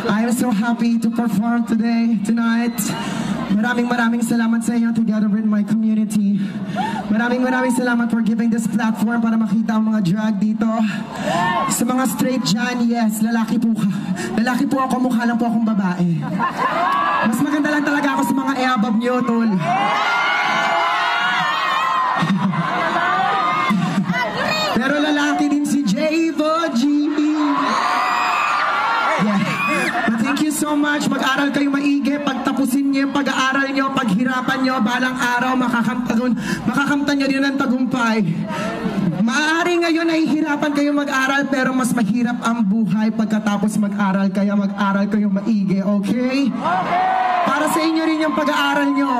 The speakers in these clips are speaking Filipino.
I am so happy to perform tonight. Maraming salamat sa inyo together with my community. Maraming salamat for giving this platform para makita ang mga drag dito. Sa mga straight dyan, yes, lalaki po ka. Lalaki po ako, mukha lang po akong babae. Mas maganda lang talaga ako sa mga eabab nyo, tol. Pero lalaki din si Javo G. Thank you so much. Mag-aral kayo maigi. Pagtapusin niyo yung pag-aaral niyo, paghirapan niyo, balang araw makakamtan niyo din ang tagumpay. Maaari ngayon nahihirapan kayo mag-aral, pero mas mahirap ang buhay pagkatapos mag-aral. Kaya mag-aral kayo maigi, okay? Para sa inyo rin yung pag-aaral niyo.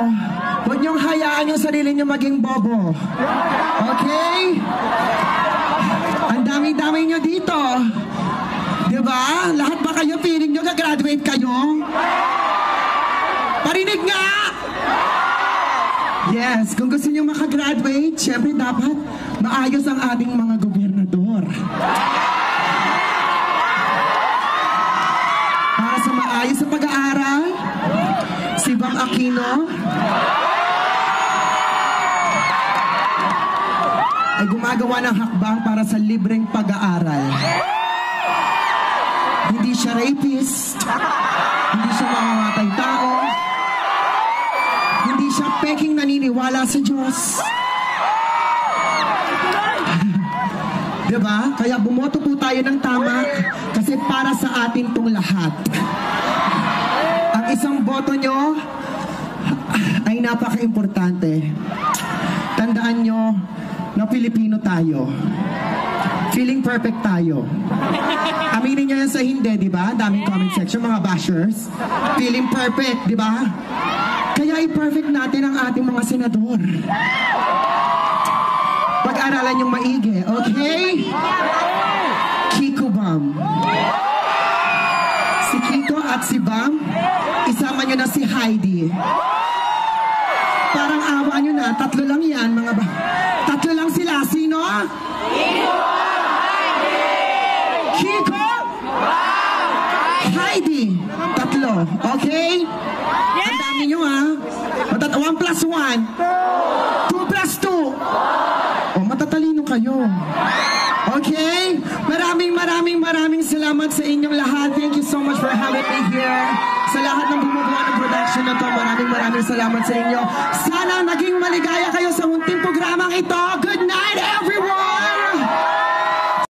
Huwag niyong hayaan yung sarili niyo maging bobo. Okay? Ang dami-dami niyo dito. Diba? Lahat ba kayo feeling nyo gagraduate kayo? Parinig nga! Yes, kung gusto nyo makagraduate, syempre dapat maayos ang ating mga gobernador. Para sa maayos sa pag-aaral, si Bam Aquino ay gumagawa ng hakbang para sa libreng pag-aaral. Hindi siya rapist, hindi siya mamamatay tao, hindi siya peking naniniwala sa Diyos. Diba? Kaya bumoto po tayo ng tama kasi para sa atin tong lahat. Ang isang boto nyo ay napaka-importante. Tandaan nyo na Pilipino tayo. Feeling perfect tayo. Aminin nyo yan sa hindi, di ba? Daming comment section, mga bashers. Feeling perfect, di ba? Kaya i-perfect natin ang ating mga senador. Pag-aralan yung maigi, okay? Kiko Bam. Si Kiko at si Bam, isama nyo na si Heidi. Parang awa nyo na, tatlo lang yan, mga ba? Tatlo lang sila, sino? Kiko! Kiko? Heidi. Tatlo. Okay? Ang dami nyo, ha? 1 plus 1. 2 plus 2. O, matatalino kayo. Okay? Maraming salamat sa inyong lahat. Thank you so much for having me here. Sa lahat ng bumubuo ng production na to, maraming salamat sa inyo. Sana naging maligaya